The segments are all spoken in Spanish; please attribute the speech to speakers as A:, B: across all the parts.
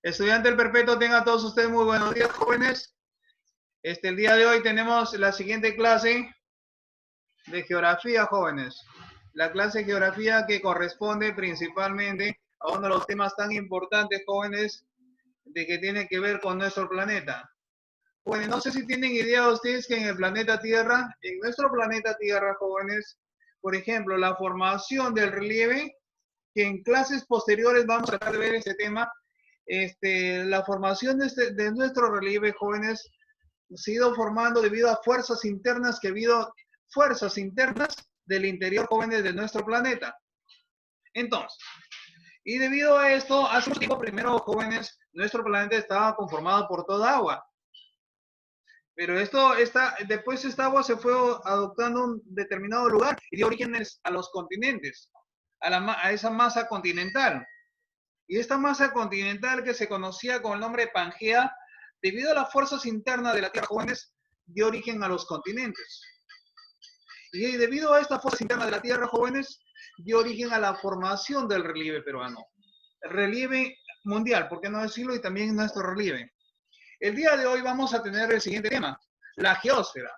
A: Estudiante del Perpetuo, tengan todos ustedes muy buenos días, jóvenes. El día de hoy tenemos la siguiente clase de geografía, jóvenes. La clase de geografía que corresponde principalmente a uno de los temas tan importantes, jóvenes, de que tiene que ver con nuestro planeta. Jóvenes, no sé si tienen idea ustedes que en el planeta Tierra, en nuestro planeta Tierra, jóvenes, por ejemplo, la formación del relieve, que en clases posteriores vamos a tratar de ver este tema. La formación de nuestro relieve, jóvenes, se ha ido formando debido a fuerzas internas que ha habido, fuerzas internas del interior, jóvenes, de nuestro planeta. Entonces, y debido a esto, hace un tiempo primero, jóvenes, nuestro planeta estaba conformado por toda agua. Pero después esta agua se fue adoptando un determinado lugar y dio orígenes a los continentes, a esa masa continental. Y esta masa continental que se conocía con el nombre de Pangea, debido a las fuerzas internas de la Tierra, jóvenes, dio origen a los continentes. Y debido a estas fuerzas internas de la Tierra, jóvenes, dio origen a la formación del relieve peruano. El relieve mundial, ¿por qué no decirlo? Y también nuestro relieve. El día de hoy vamos a tener el siguiente tema, la geósfera.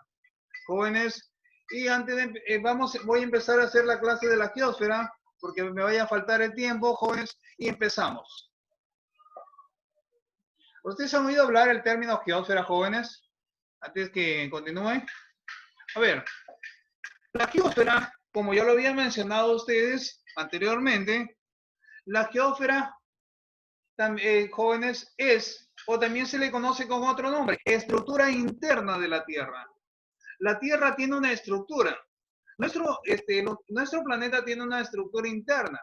A: Jóvenes, y antes de, voy a empezar a hacer la clase de la geósfera, porque me vaya a faltar el tiempo, jóvenes, y empezamos. ¿Ustedes han oído hablar el término geósfera, jóvenes? Antes que continúe. A ver, la geósfera, como ya lo había mencionado a ustedes anteriormente, la geósfera, jóvenes, es, o también se le conoce con otro nombre, estructura interna de la Tierra. La Tierra tiene una estructura. Nuestro planeta tiene una estructura interna.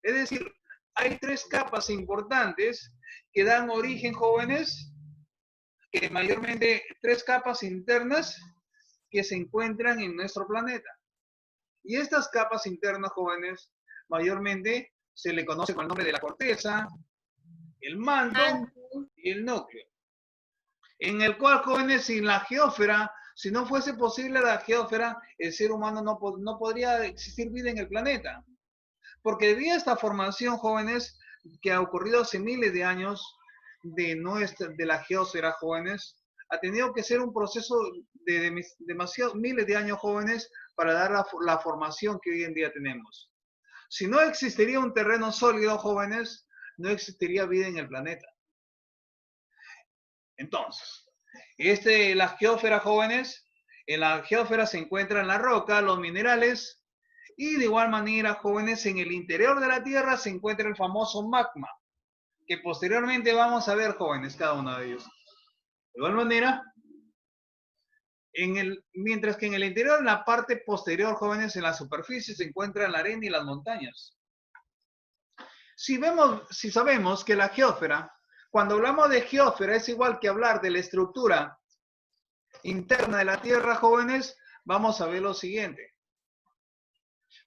A: Es decir, hay tres capas importantes que dan origen, jóvenes, que mayormente tres capas internas que se encuentran en nuestro planeta. Y estas capas internas, jóvenes, mayormente se le conoce con el nombre de la corteza, el manto y el núcleo. En el cual, jóvenes, sin la geósfera, si no fuese posible la geósfera, el ser humano no podría existir vida en el planeta. Porque debido a esta formación, jóvenes, que ha ocurrido hace miles de años de la geósfera, jóvenes, ha tenido que ser un proceso de demasiados miles de años, jóvenes, para dar la formación que hoy en día tenemos. Si no existiría un terreno sólido, jóvenes, no existiría vida en el planeta. Entonces, la geósfera, jóvenes, en la geósfera se encuentran la roca, los minerales, y de igual manera, jóvenes, en el interior de la Tierra se encuentra el famoso magma, que posteriormente vamos a ver, jóvenes, cada uno de ellos. De igual manera, mientras que en el interior, en la parte posterior, jóvenes, en la superficie se encuentra la arena y las montañas. Si sabemos que la geósfera, cuando hablamos de geósfera, es igual que hablar de la estructura interna de la Tierra, jóvenes, vamos a ver lo siguiente.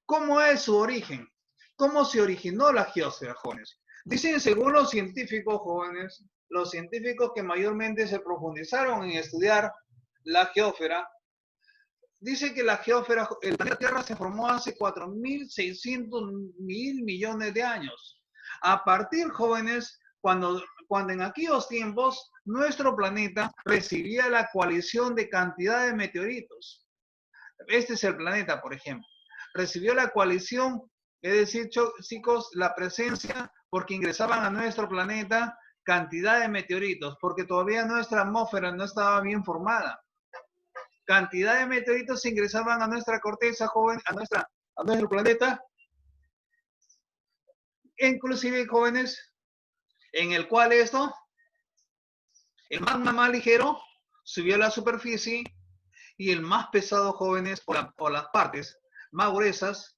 A: ¿Cómo es su origen? ¿Cómo se originó la geósfera, jóvenes? Dicen, según los científicos, jóvenes, los científicos que mayormente se profundizaron en estudiar la geósfera, dice que la geósfera, el planeta Tierra se formó hace 4.600 mil millones de años. A partir, jóvenes, cuando en aquellos tiempos nuestro planeta recibía la coalición de cantidad de meteoritos. Este es el planeta, por ejemplo. Recibió la coalición, es decir, chicos, la presencia, porque ingresaban a nuestro planeta cantidad de meteoritos, porque todavía nuestra atmósfera no estaba bien formada. Cantidad de meteoritos ingresaban a nuestra corteza, joven, a nuestro planeta, inclusive, jóvenes, en el cual el magma más ligero subió a la superficie y el más pesado, jóvenes, por las partes más gruesas,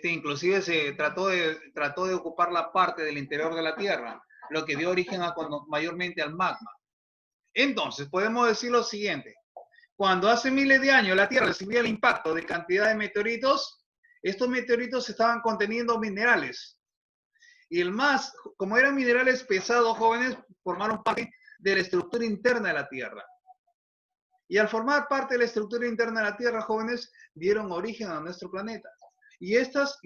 A: inclusive se trató de ocupar la parte del interior de la Tierra, lo que dio origen mayormente al magma. Entonces, podemos decir lo siguiente. Cuando hace miles de años la Tierra recibía el impacto de cantidad de meteoritos, estos meteoritos estaban conteniendo minerales. Y como eran minerales pesados, jóvenes, formaron parte de la estructura interna de la Tierra. Y al formar parte de la estructura interna de la Tierra, jóvenes, dieron origen a nuestro planeta. Y estos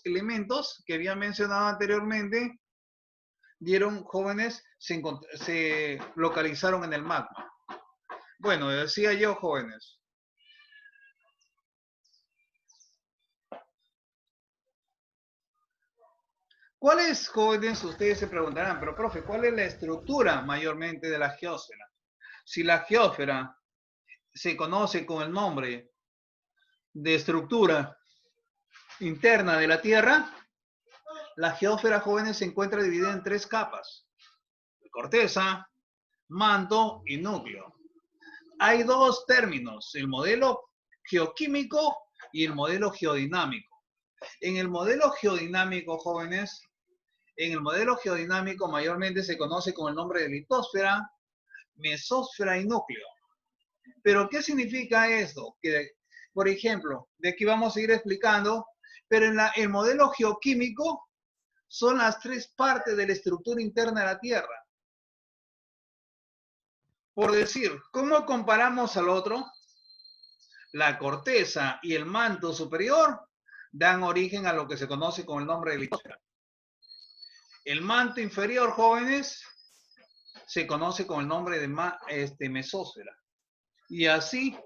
A: elementos que había mencionado anteriormente vieron, jóvenes, se localizaron en el magma. Bueno, decía yo, jóvenes. ¿Cuál es, jóvenes? Ustedes se preguntarán, pero profe, ¿cuál es la estructura mayormente de la geósfera? Si la geósfera se conoce con el nombre de estructura interna de la Tierra, la geósfera, jóvenes, se encuentra dividida en tres capas: corteza, manto y núcleo. Hay dos términos: el modelo geoquímico y el modelo geodinámico. En el modelo geodinámico, jóvenes, en el modelo geodinámico mayormente se conoce con el nombre de litosfera, mesósfera y núcleo. ¿Pero qué significa esto? Que, por ejemplo, de aquí vamos a ir explicando, pero en el modelo geoquímico son las tres partes de la estructura interna de la Tierra. Por decir, ¿cómo comparamos al otro? La corteza y el manto superior dan origen a lo que se conoce con el nombre de litosfera. El manto inferior, jóvenes, se conoce con el nombre de mesósfera. Y así,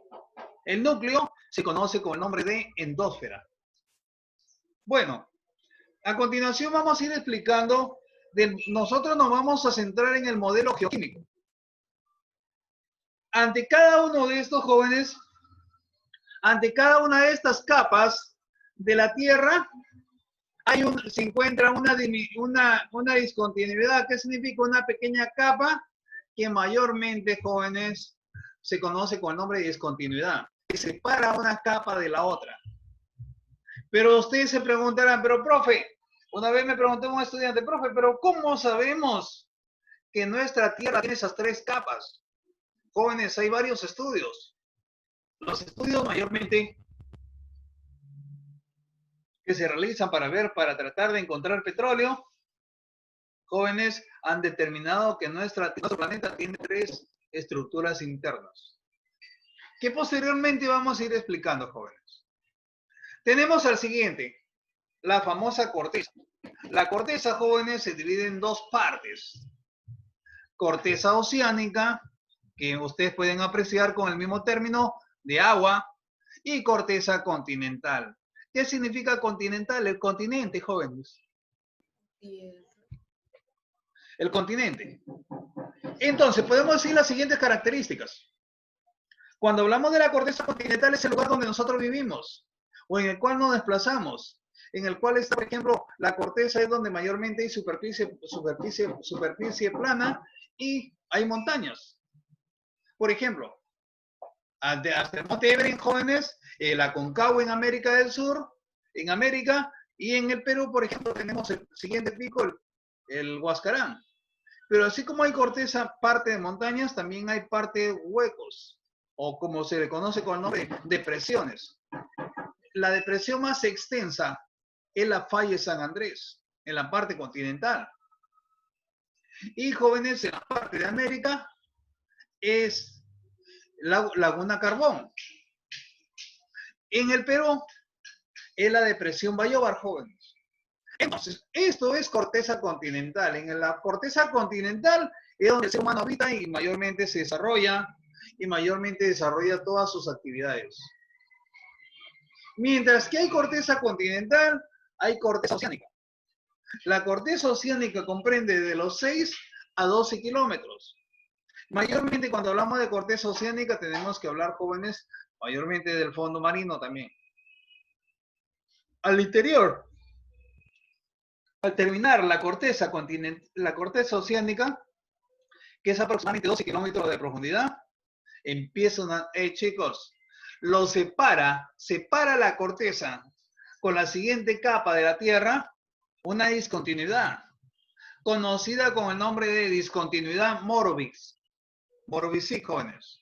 A: el núcleo se conoce con el nombre de endósfera. Bueno, a continuación vamos a ir explicando, nosotros nos vamos a centrar en el modelo geoquímico. Ante cada uno de estos, jóvenes, ante cada una de estas capas de la Tierra, se encuentra una discontinuidad. ¿Qué significa? Una pequeña capa que mayormente, jóvenes, se conoce con el nombre de discontinuidad, que separa una capa de la otra. Pero ustedes se preguntarán, pero profe, una vez me preguntó un estudiante, profe, pero ¿cómo sabemos que nuestra Tierra tiene esas tres capas? Jóvenes, hay varios estudios. Los estudios mayormente que se realizan para tratar de encontrar petróleo, jóvenes, han determinado que nuestro planeta tiene tres estructuras internas, que posteriormente vamos a ir explicando, jóvenes. Tenemos al siguiente, la famosa corteza. La corteza, jóvenes, se divide en dos partes: corteza oceánica, que ustedes pueden apreciar con el mismo término de agua, y corteza continental. ¿Qué significa continental? El continente, jóvenes. El continente. Entonces, podemos decir las siguientes características. Cuando hablamos de la corteza continental, es el lugar donde nosotros vivimos, o en el cual nos desplazamos, en el cual está, por ejemplo, la corteza es donde mayormente hay superficie plana y hay montañas. Por ejemplo, hasta el Monte Everest, jóvenes, el Aconcagua en América del Sur, en América, y en el Perú, por ejemplo, tenemos el siguiente pico, el Huascarán. Pero así como hay corteza, parte de montañas, también hay parte de huecos, o como se le conoce con el nombre, depresiones. La depresión más extensa es la falla de San Andrés, en la parte continental. Y jóvenes, en la parte de América es la Laguna Carbón. En el Perú es la depresión Bayobar, jóvenes. Entonces, esto es corteza continental. En la corteza continental es donde el ser humano habita y mayormente se desarrolla, y mayormente desarrolla todas sus actividades. Mientras que hay corteza continental, hay corteza oceánica. La corteza oceánica comprende de los 6 a 12 kilómetros. Mayormente cuando hablamos de corteza oceánica tenemos que hablar, jóvenes, mayormente del fondo marino también. Al interior, al terminar la corteza oceánica, que es aproximadamente 12 kilómetros de profundidad, empieza chicos, separa la corteza con la siguiente capa de la Tierra, una discontinuidad, conocida con el nombre de discontinuidad Morovitz. Morovitz, jóvenes.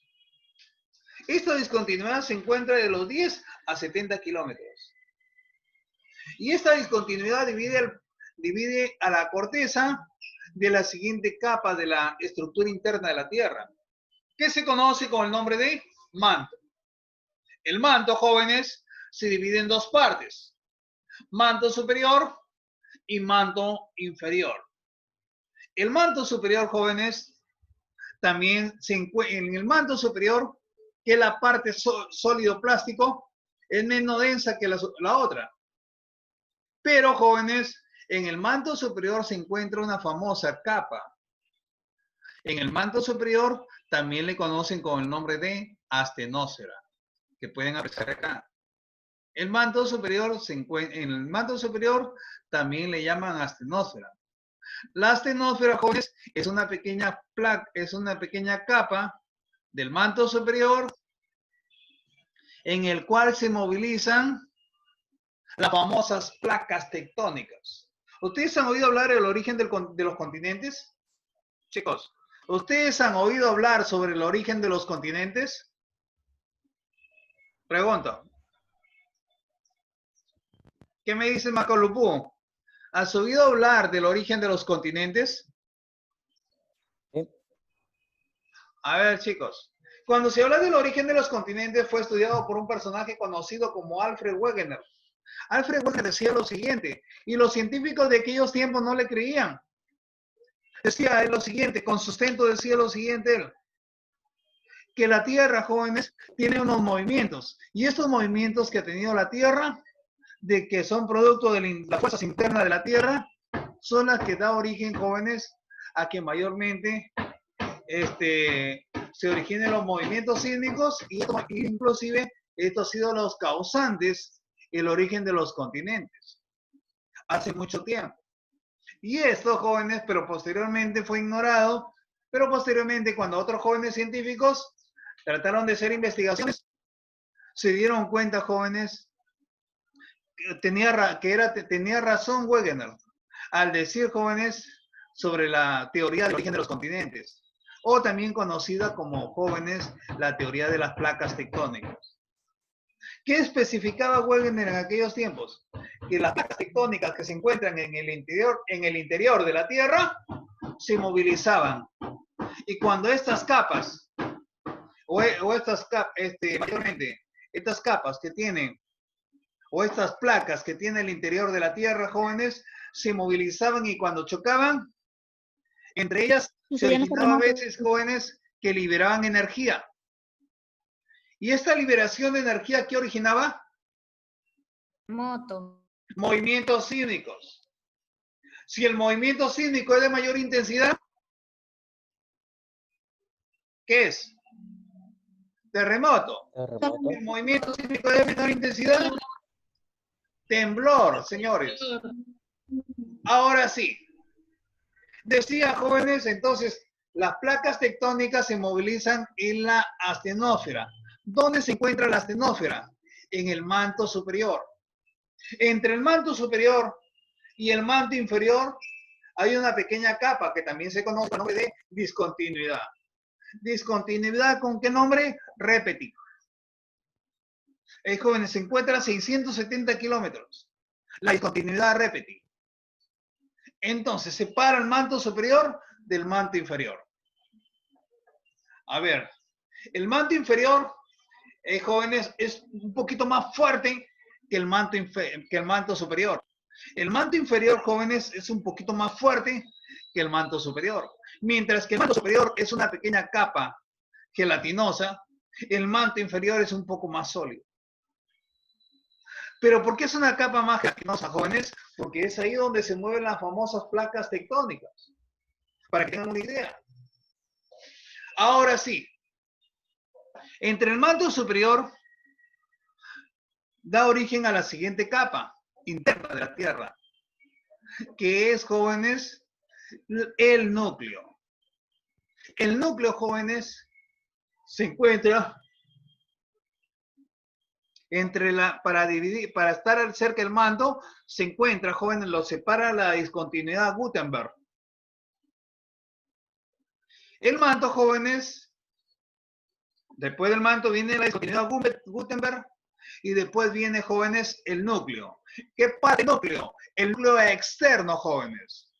A: Esta discontinuidad se encuentra de los 10 a 70 kilómetros. Y esta discontinuidad divide a la corteza de la siguiente capa de la estructura interna de la Tierra, que se conoce con el nombre de manto. El manto, jóvenes, se divide en dos partes: manto superior y manto inferior. El manto superior, jóvenes, también se encuentra en el manto superior, que es la parte sólido plástico, es menos densa que la otra. Pero, jóvenes, en el manto superior se encuentra una famosa capa. En el manto superior también le conocen con el nombre de astenósfera, que pueden apreciar acá. El manto superior en el manto superior también le llaman astenósfera. La astenósfera, jóvenes, es una pequeña capa del manto superior en el cual se movilizan las famosas placas tectónicas. ¿Ustedes han oído hablar del origen de los continentes? Chicos, ¿ustedes han oído hablar sobre el origen de los continentes? Pregunto. ¿Qué me dice Macolupú? ¿Has oído hablar del origen de los continentes?
B: Sí.
A: A ver, chicos. Cuando se habla del origen de los continentes fue estudiado por un personaje conocido como Alfred Wegener. Alfred Wegener decía lo siguiente, y los científicos de aquellos tiempos no le creían. Decía él lo siguiente, con sustento decía lo siguiente él, que la Tierra, jóvenes, tiene unos movimientos, y estos movimientos que ha tenido la Tierra, de que son producto de las fuerzas internas de la Tierra, son las que da origen, jóvenes, a que mayormente se originen los movimientos sísmicos y inclusive estos han sido los causantes el origen de los continentes hace mucho tiempo. Y esto, jóvenes, pero posteriormente fue ignorado, pero posteriormente cuando otros jóvenes científicos trataron de hacer investigaciones, se dieron cuenta, jóvenes, que tenía razón Wegener al decir, jóvenes, sobre la teoría del origen de los continentes, o también conocida como, jóvenes, la teoría de las placas tectónicas. ¿Qué especificaba Wegener en aquellos tiempos? Que las placas tectónicas que se encuentran en el interior de la Tierra se movilizaban. Y cuando estas capas, mayormente, estas capas que tienen, o estas placas que tiene el interior de la Tierra, jóvenes, se movilizaban y cuando chocaban, entre ellas se originaba a veces, jóvenes, que liberaban energía. ¿Y esta liberación de energía qué originaba? Movimientos sísmicos. Si el movimiento sísmico es de mayor intensidad, ¿qué es? Terremoto.
B: Terremoto.
A: El movimiento sísmico es de menor intensidad, temblor, señores. Ahora sí. Decía, jóvenes, entonces, las placas tectónicas se movilizan en la astenósfera. ¿Dónde se encuentra la astenósfera? En el manto superior. Entre el manto superior y el manto inferior hay una pequeña capa que también se conoce con el nombre de discontinuidad. ¿Discontinuidad con qué nombre? Repeti. Jóvenes, se encuentra a 670 kilómetros. La discontinuidad repeti. Entonces, separa el manto superior del manto inferior. A ver, el manto inferior, jóvenes, es un poquito más fuerte que el manto superior. El manto inferior, jóvenes, es un poquito más fuerte que el manto superior. Mientras que el manto superior es una pequeña capa gelatinosa, el manto inferior es un poco más sólido. ¿Pero por qué es una capa más gelatinosa, jóvenes? Porque es ahí donde se mueven las famosas placas tectónicas. Para que tengan una idea. Ahora sí, entre el manto superior da origen a la siguiente capa interna de la Tierra, que es, jóvenes, el núcleo. El núcleo, jóvenes, se encuentra para estar cerca del manto, se encuentra, jóvenes, lo separa la discontinuidad Gutenberg. El manto, jóvenes, después del manto viene la discontinuidad Gutenberg y después viene, jóvenes, el núcleo. ¿Qué pasa el núcleo? El núcleo externo, jóvenes.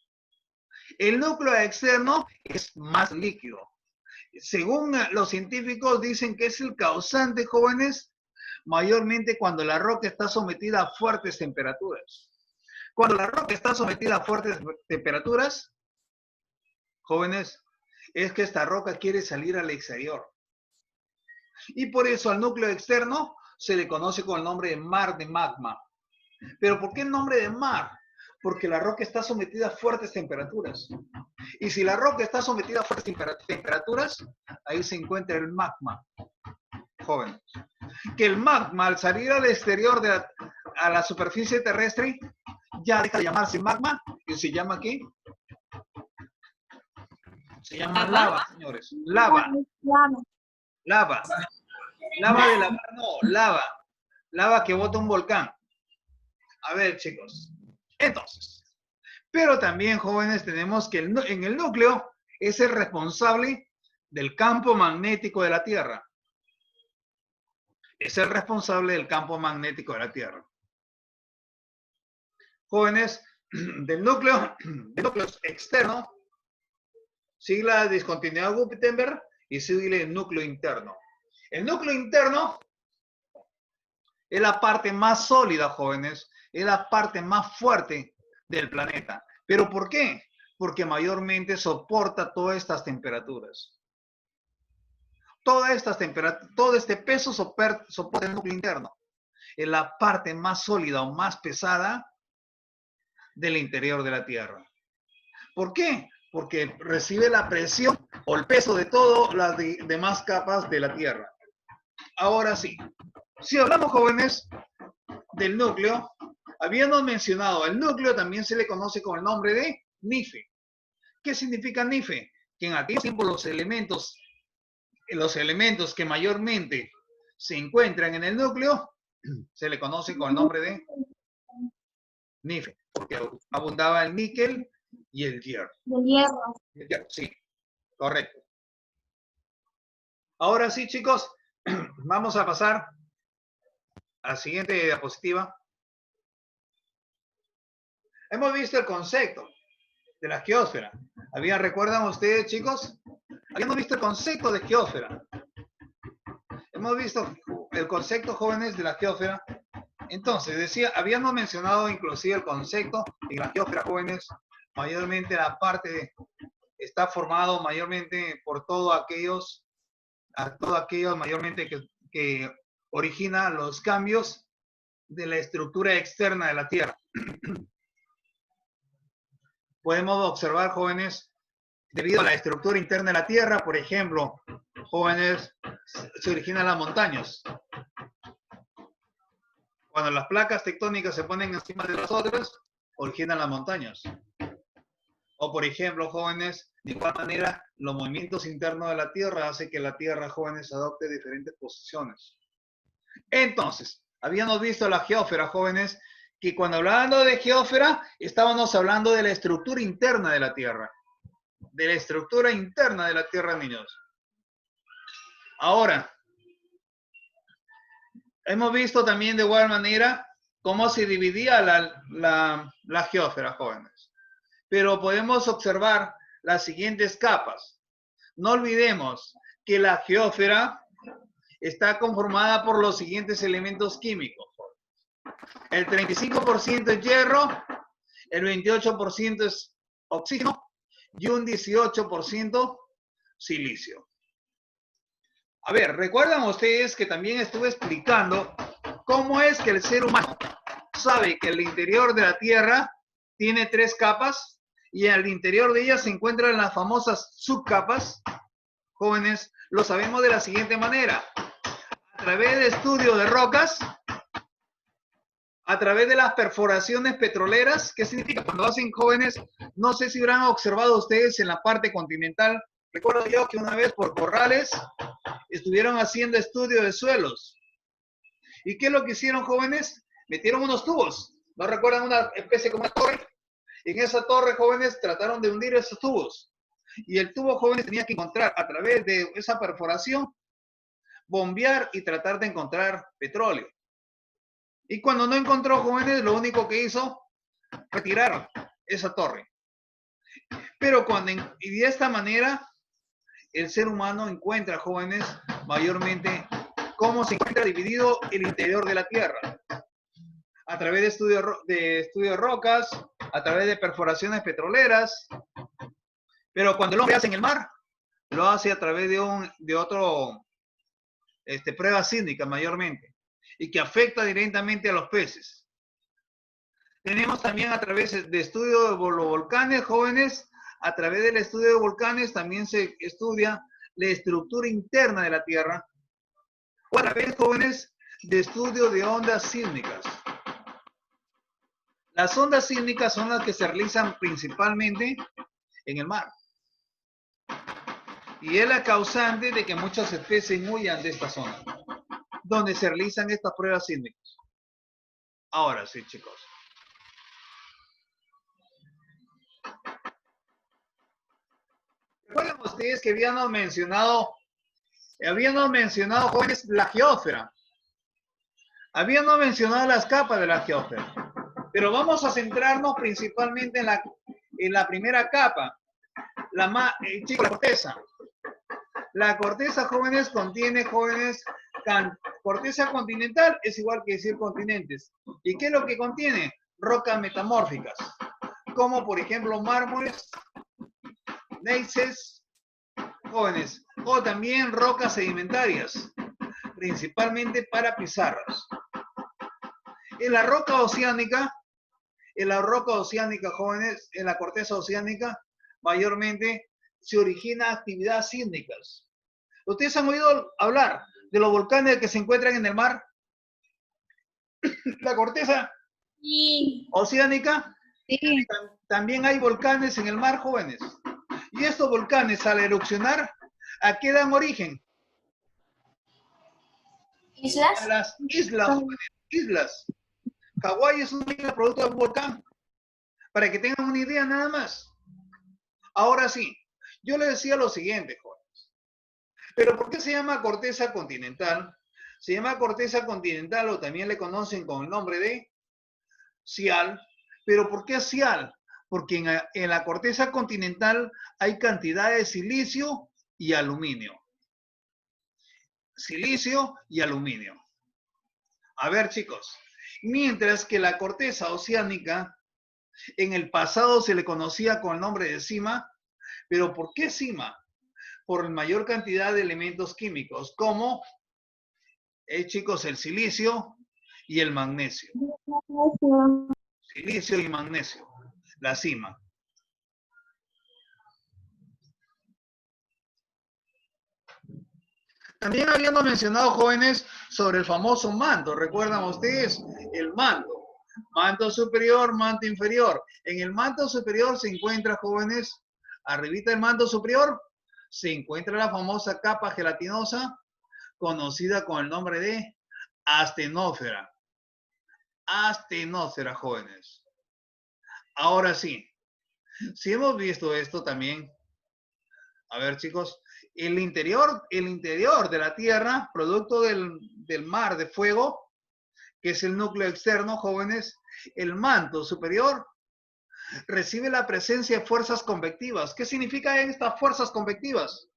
A: El núcleo externo es más líquido. Según los científicos dicen que es el causante, jóvenes, mayormente cuando la roca está sometida a fuertes temperaturas. Cuando la roca está sometida a fuertes temperaturas, jóvenes, es que esta roca quiere salir al exterior. Y por eso al núcleo externo se le conoce con el nombre de mar de magma. ¿Pero por qué el nombre de mar? Porque la roca está sometida a fuertes temperaturas. Y si la roca está sometida a fuertes temperaturas, ahí se encuentra el magma, jóvenes. Que el magma, al salir al exterior a la superficie terrestre, ya deja de llamarse magma y se llama ¿qué? Se llama lava, señores. Lava. Lava. Lava de lava, no, lava. Lava que bota un volcán. A ver, chicos. Entonces, pero también, jóvenes, tenemos que en el núcleo es el responsable del campo magnético de la Tierra. Es el responsable del campo magnético de la Tierra. Jóvenes, del núcleo externo, sigla discontinuidad Gutenberg y sigue el núcleo interno. El núcleo interno es la parte más sólida, jóvenes, es la parte más fuerte del planeta. ¿Pero por qué? Porque mayormente soporta todas estas temperaturas. Todo este peso soporta el núcleo interno. Es la parte más sólida o más pesada del interior de la Tierra. ¿Por qué? Porque recibe la presión o el peso de todas las demás capas de la Tierra. Ahora sí, si hablamos, jóvenes, del núcleo, habíamos mencionado, el núcleo también se le conoce con el nombre de NIFE. ¿Qué significa NIFE? Que en aquel tiempo los elementos que mayormente se encuentran en el núcleo se le conoce con el nombre de NIFE, porque abundaba el níquel y el hierro. El hierro, sí, correcto. Ahora sí, chicos, vamos a pasar a la siguiente diapositiva. Hemos visto el concepto de la geósfera. ¿Recuerdan ustedes, chicos? Habíamos visto el concepto de geósfera. Hemos visto el concepto, jóvenes, de la geósfera. Entonces, habíamos mencionado inclusive el concepto de la geósfera, jóvenes. Mayormente la parte está formado mayormente por todos aquellos mayormente que origina los cambios de la estructura externa de la Tierra. Podemos observar, jóvenes, debido a la estructura interna de la Tierra, por ejemplo, jóvenes, se originan las montañas. Cuando las placas tectónicas se ponen encima de las otras, originan las montañas. O, por ejemplo, jóvenes, de igual manera, los movimientos internos de la Tierra hacen que la Tierra, jóvenes, adopte diferentes posiciones. Entonces, habíamos visto la geósfera, jóvenes, que cuando hablando de geósfera, estábamos hablando de la estructura interna de la Tierra. De la estructura interna de la Tierra, niños. Ahora, hemos visto también de igual manera cómo se dividía la geósfera, jóvenes. Pero podemos observar las siguientes capas. No olvidemos que la geósfera está conformada por los siguientes elementos químicos. El 35% es hierro, el 28% es oxígeno y un 18% silicio. A ver, ¿recuerdan ustedes que también estuve explicando cómo es que el ser humano sabe que el interior de la Tierra tiene 3 capas y al interior de ellas se encuentran las famosas subcapas? Jóvenes, lo sabemos de la siguiente manera. A través de estudio de rocas, a través de las perforaciones petroleras. ¿Qué significa? Cuando hacen, jóvenes, no sé si habrán observado ustedes en la parte continental. Recuerdo yo que una vez por Corrales estuvieron haciendo estudio de suelos. ¿Y qué es lo que hicieron, jóvenes? Metieron unos tubos. ¿No recuerdan una especie como una torre? En esa torre, jóvenes, trataron de hundir esos tubos. Y el tubo, jóvenes, tenía que encontrar a través de esa perforación, bombear y tratar de encontrar petróleo. Y cuando no encontró, jóvenes, lo único que hizo fue tirar esa torre. Pero y de esta manera, el ser humano encuentra, jóvenes, mayormente cómo se encuentra dividido el interior de la Tierra. A través de estudio de rocas, a través de perforaciones petroleras, Pero cuando el hombre hace en el mar, lo hace a través de otro, pruebas sísmicas mayormente, y que afecta directamente a los peces. Tenemos también a través de estudio de los volcanes, jóvenes, a través del estudio de volcanes también se estudia la estructura interna de la Tierra, o a través, jóvenes, de estudio de ondas sísmicas. Las ondas sísmicas son las que se realizan principalmente en el mar. Y es la causante de que muchas especies huyan de esta zona, donde se realizan estas pruebas sísmicas. Ahora sí, chicos. Recuerden ustedes que habíamos mencionado, jóvenes, la geósfera. Habíamos mencionado las capas de la geósfera. Pero vamos a centrarnos principalmente en la primera capa, chicos, la corteza. La corteza, jóvenes, contiene, jóvenes, corteza continental es igual que decir continentes. ¿Y qué es lo que contiene? Rocas metamórficas, como por ejemplo mármoles, gneisses, jóvenes, o también rocas sedimentarias, principalmente para pizarras. En la roca oceánica, jóvenes, en la corteza oceánica, mayormente se origina actividades sísmicas. ¿Ustedes han oído hablar de los volcanes que se encuentran en el mar? La corteza oceánica.
C: Sí.
A: También hay volcanes en el mar, jóvenes. Y estos volcanes, al erupcionar, ¿a qué dan origen?
C: ¿Islas?
A: A las islas, jóvenes, islas. Hawái es una isla producto de un volcán. Para que tengan una idea nada más. Ahora sí, yo les decía lo siguiente, jóvenes. ¿Pero por qué se llama corteza continental? Se llama corteza continental, o también le conocen con el nombre de sial. ¿Pero por qué sial? Porque en la corteza continental hay cantidad de silicio y aluminio. Silicio y aluminio. A ver, chicos. Mientras que la corteza oceánica, en el pasado se le conocía con el nombre de sima. ¿Pero por qué sima? Por mayor cantidad de elementos químicos, como, chicos, el silicio y el magnesio. Silicio y magnesio, la sima. También habíamos mencionado, jóvenes, sobre el famoso manto. ¿Recuerdan ustedes? El manto. Manto superior, manto inferior. En el manto superior se encuentra, jóvenes, arribita del manto superior, se encuentra la famosa capa gelatinosa, conocida con el nombre de astenósfera. Astenósfera, jóvenes. Ahora sí, si hemos visto esto también, a ver, chicos, el interior de la Tierra, producto del mar de fuego, que es el núcleo externo, jóvenes, el manto superior recibe la presencia de fuerzas convectivas. ¿Qué significa estas fuerzas convectivas?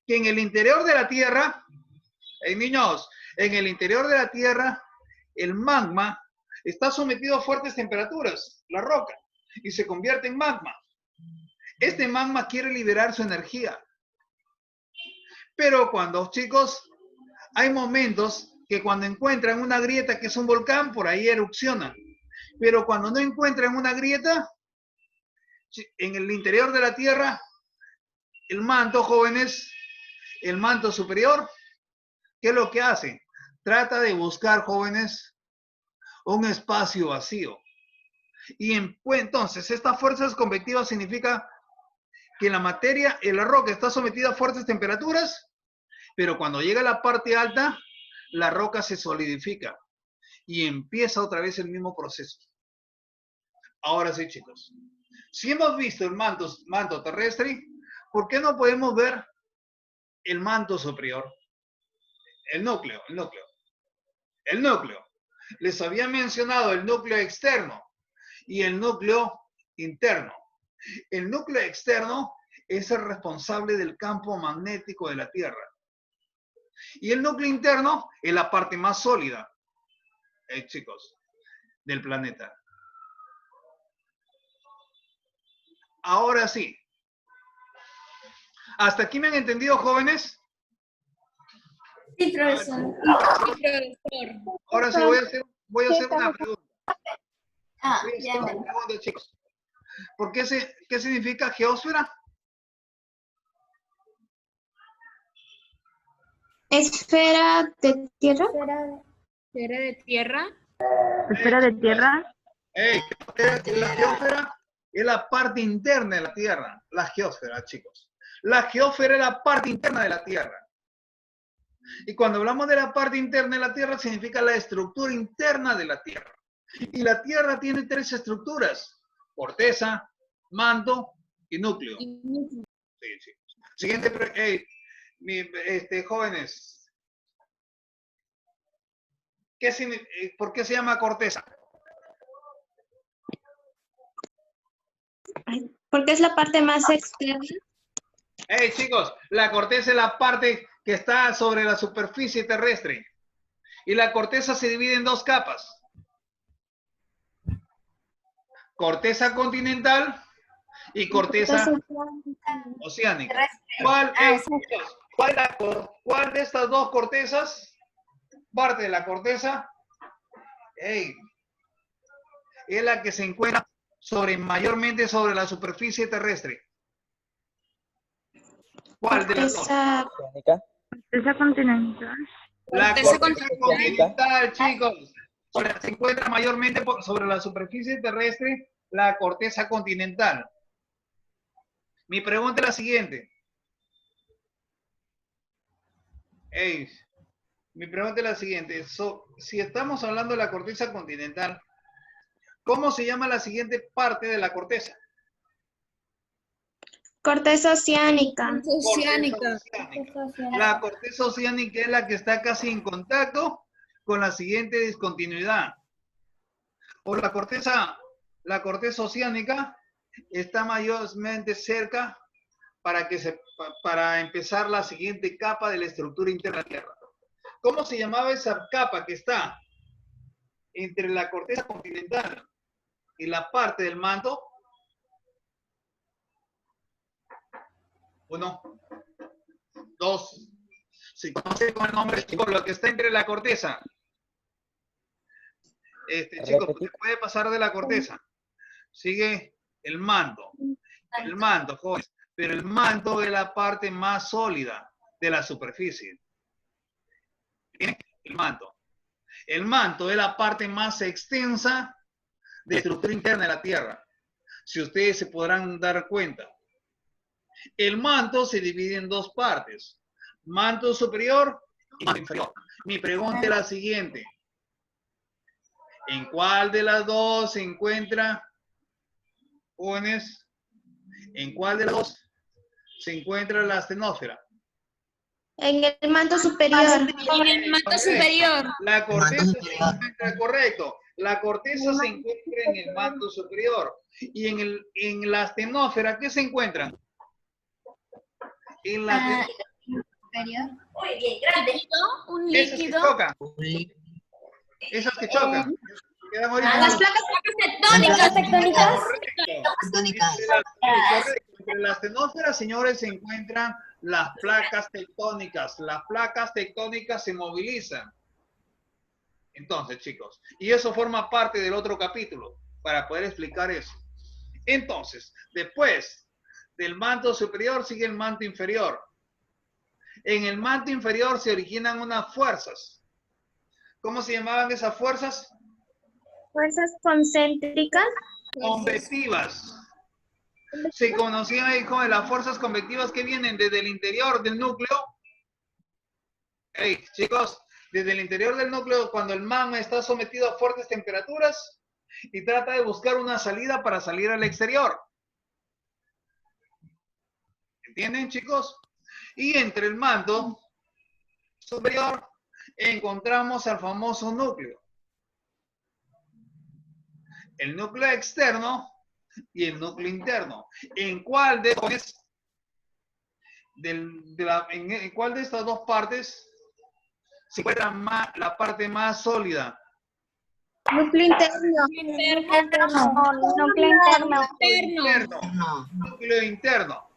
A: Que en el interior de la Tierra, niños, en el interior de la Tierra, el magma está sometido a fuertes temperaturas, la roca, y se convierte en magma. Este magma quiere liberar su energía. Pero cuando, chicos, hay momentos que cuando encuentran una grieta que es un volcán, por ahí erupciona. Pero cuando no encuentran una grieta, en el interior de la Tierra, el manto, jóvenes, el manto superior, ¿qué es lo que hace? Trata de buscar, jóvenes, un espacio vacío. Y entonces, estas fuerzas convectivas significa que la materia, la roca está sometida a fuertes temperaturas, pero cuando llega a la parte alta, la roca se solidifica y empieza otra vez el mismo proceso. Ahora sí, chicos. Si hemos visto el manto terrestre, ¿por qué no podemos ver el manto superior? El núcleo. Les había mencionado el núcleo externo y el núcleo interno. El núcleo externo es el responsable del campo magnético de la Tierra. Y el núcleo interno es la parte más sólida, chicos, del planeta. Ahora sí, ¿Hasta aquí me han entendido, jóvenes?
C: Sí, profesor.
A: Ahora sí voy a hacer una pregunta.
C: Ah,
A: Voy a hacer
C: ya
A: una
C: me...
A: pregunta, chicos. ¿Qué significa geósfera?
C: Esfera de tierra.
D: ¿Esfera de tierra?
E: ¿Esfera de tierra?
A: La geósfera es la parte interna de la Tierra. La geósfera, chicos. La geósfera es la parte interna de la Tierra. Y cuando hablamos de la parte interna de la Tierra, significa la estructura interna de la Tierra. Y la Tierra tiene 3 estructuras: corteza, manto y núcleo. Sí, chicos. Siguiente, jóvenes. ¿Por qué se llama corteza?
C: Porque es la parte más externa.
A: Chicos, la corteza es la parte que está sobre la superficie terrestre. Y la corteza se divide en 2 capas. Corteza continental y corteza oceánica. ¿Cuál de estas 2 cortezas, parte de la corteza, es la que se encuentra mayormente sobre la superficie terrestre? ¿Cuál de las 2?
B: Oceánica.
E: ¿Corteza continental?
A: La corteza continental, chicos. Se encuentra mayormente sobre la superficie terrestre, la corteza continental. Mi pregunta es la siguiente. Mi pregunta es la siguiente. Si estamos hablando de la corteza continental, ¿cómo se llama la siguiente parte de la corteza?
C: Corteza oceánica.
D: Oceánica.
A: La corteza oceánica es la que está casi en contacto con la siguiente discontinuidad. O la corteza oceánica está mayormente cerca para empezar la siguiente capa de la estructura interna de la Tierra. ¿Cómo se llamaba esa capa que está entre la corteza continental y la parte del manto? 1, 2. Si conocen con el nombre, chicos, lo que está entre la corteza. Chicos, porque puede pasar de la corteza. Sigue el manto. El manto, jóvenes. Pero el manto es la parte más sólida de la superficie. ¿Bien? El manto. El manto es la parte más extensa de estructura interna de la Tierra. Si ustedes se podrán dar cuenta. El manto se divide en 2 partes. Manto superior y manto inferior. Mi pregunta es la siguiente. ¿En cuál de las 2 se encuentra, jóvenes? ¿En cuál de las 2 se encuentra la astenósfera?
C: En el manto superior.
D: En el manto superior.
A: La corteza se encuentra, correcto. La corteza se encuentra en el manto superior. Y en la astenósfera, ¿qué se encuentran? En la
C: Superior. Muy bien, grande.
D: Un
A: esas que
D: líquido.
A: chocan. Esas que chocan. Quedan ahorita
C: Las placas tectónicas.
A: Correcto. Entre la astenósfera, señores, se encuentran las placas tectónicas. Las placas tectónicas se movilizan. Entonces, chicos, y eso forma parte del otro capítulo para poder explicar eso. Entonces, después del manto superior sigue el manto inferior. En el manto inferior se originan unas fuerzas. ¿Cómo se llamaban esas fuerzas?
C: Fuerzas concéntricas.
A: Convectivas. Se conocían ahí como las fuerzas convectivas que vienen desde el interior del núcleo. Chicos, desde el interior del núcleo, cuando el magma está sometido a fuertes temperaturas y trata de buscar una salida para salir al exterior. ¿Entienden, chicos? Y entre el manto superior encontramos al famoso núcleo. El núcleo externo y el núcleo interno. ¿En cuál de estas 2 partes se encuentra la parte más sólida?
C: Núcleo interno. Núcleo interno.
A: Núcleo interno.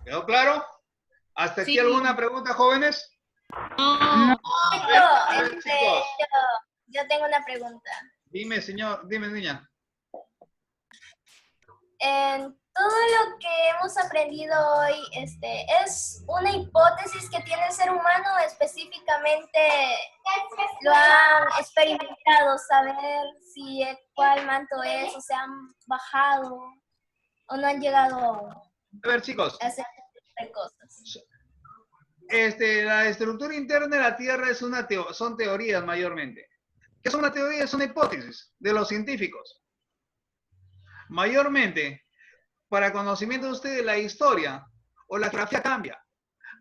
A: ¿Quedó claro? ¿Hasta aquí
D: Sí.
A: alguna pregunta, jóvenes?
D: No.
A: A ver, chicos.
C: Yo tengo una pregunta.
A: Dime, señor, dime, niña.
C: En todo lo que hemos aprendido hoy, es una hipótesis que tiene el ser humano, específicamente lo han experimentado, saber si cuál manto es, o se han bajado o no han llegado
A: A ver, chicos.
C: a hacer estas cosas.
A: La estructura interna de la Tierra es son teorías mayormente. ¿Qué es una teoría? Es una hipótesis de los científicos. Mayormente, para conocimiento de ustedes, la historia o la geografía cambia.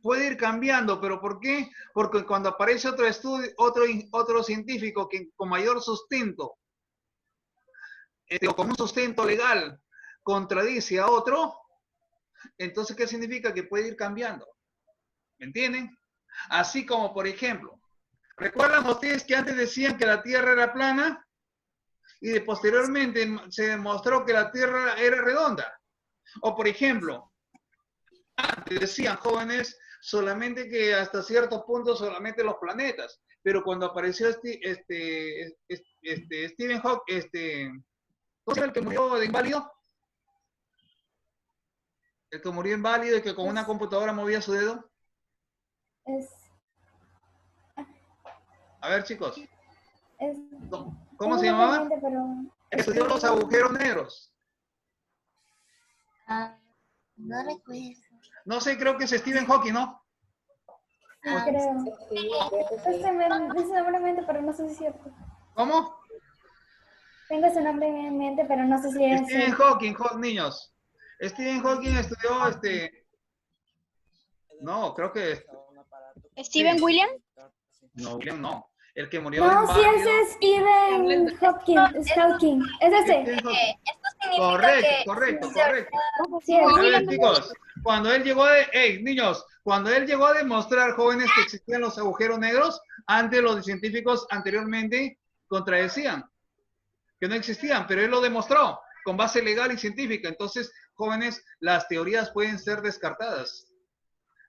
A: Puede ir cambiando, ¿pero por qué? Porque cuando aparece otro estudio, otro científico que con mayor sustento, o con un sustento legal, contradice a otro, entonces, ¿qué significa? Que puede ir cambiando. ¿Me entienden? Así como, por ejemplo, ¿recuerdan ustedes que antes decían que la Tierra era plana? Y posteriormente se demostró que la Tierra era redonda. O, por ejemplo, antes decían jóvenes solamente que hasta cierto punto solamente los planetas. Pero cuando apareció Stephen Hawking, ¿cómo se llama el que murió de inválido? El que murió inválido y que con una computadora movía su dedo. A ver, chicos. ¿Cómo se llamaba? Estudió los agujeros negros.
C: No recuerdo.
A: No sé, creo que es Stephen Hawking, ¿no?
F: Creo. Ese nombre en mente, pero no sé si es cierto.
A: ¿Cómo?
F: Tengo ese nombre en mente, pero no sé si es
A: Stephen
F: cierto.
A: Hawking, niños. Stephen Hawking estudió No, creo que...
C: ¿Steven
A: Sí.
C: William?
A: No, William no. El que murió
F: No, sí,
A: inválido.
F: ese es Stephen Hawking. Es ese.
A: Stephen Hawking.
C: Esto significa
A: Correcto,
C: que...
A: correcto.
F: Sí, es.
A: A ver, chicos, cuando él llegó niños, cuando él llegó a demostrar, jóvenes, que existían los agujeros negros, antes los científicos anteriormente contradecían que no existían, pero él lo demostró con base legal y científica. Entonces, jóvenes, las teorías pueden ser descartadas.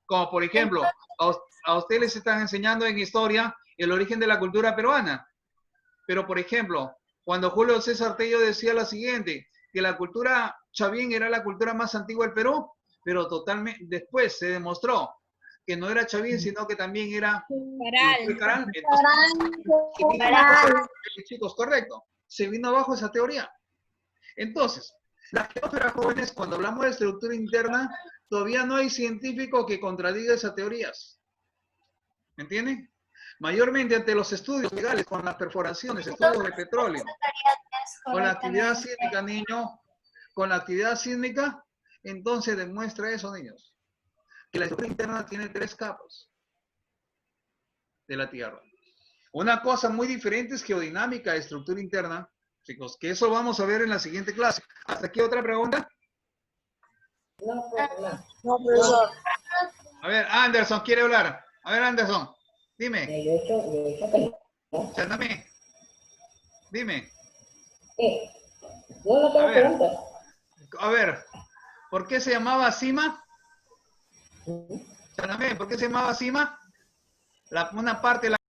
A: Como por ejemplo, a ustedes les están enseñando en historia el origen de la cultura peruana. Pero, por ejemplo, cuando Julio César Tello decía lo siguiente, que la cultura chavín era la cultura más antigua del Perú, pero totalmente después se demostró que no era chavín, sino que también era
D: Caral.
A: chicos, correcto. Se vino abajo esa teoría. Entonces, la geósfera, jóvenes, cuando hablamos de estructura interna, todavía no hay científico que contradiga esas teorías. ¿Me entienden? Mayormente ante los estudios legales, con las perforaciones, estudios de petróleo, con la actividad sísmica, niño, con la actividad sísmica, entonces demuestra eso, niños, que la estructura interna tiene 3 capas de la Tierra. Una cosa muy diferente es geodinámica de estructura interna, chicos, que eso vamos a ver en la siguiente clase. ¿Hasta aquí otra pregunta?
B: No, profesor.
A: A ver, Anderson quiere hablar. A ver, Anderson, dime. Chándame. Dime.
B: Yo no tengo preguntas.
A: A ver, ¿por qué se llamaba Cima? Chándame, ¿por qué se llamaba Cima? Una parte de la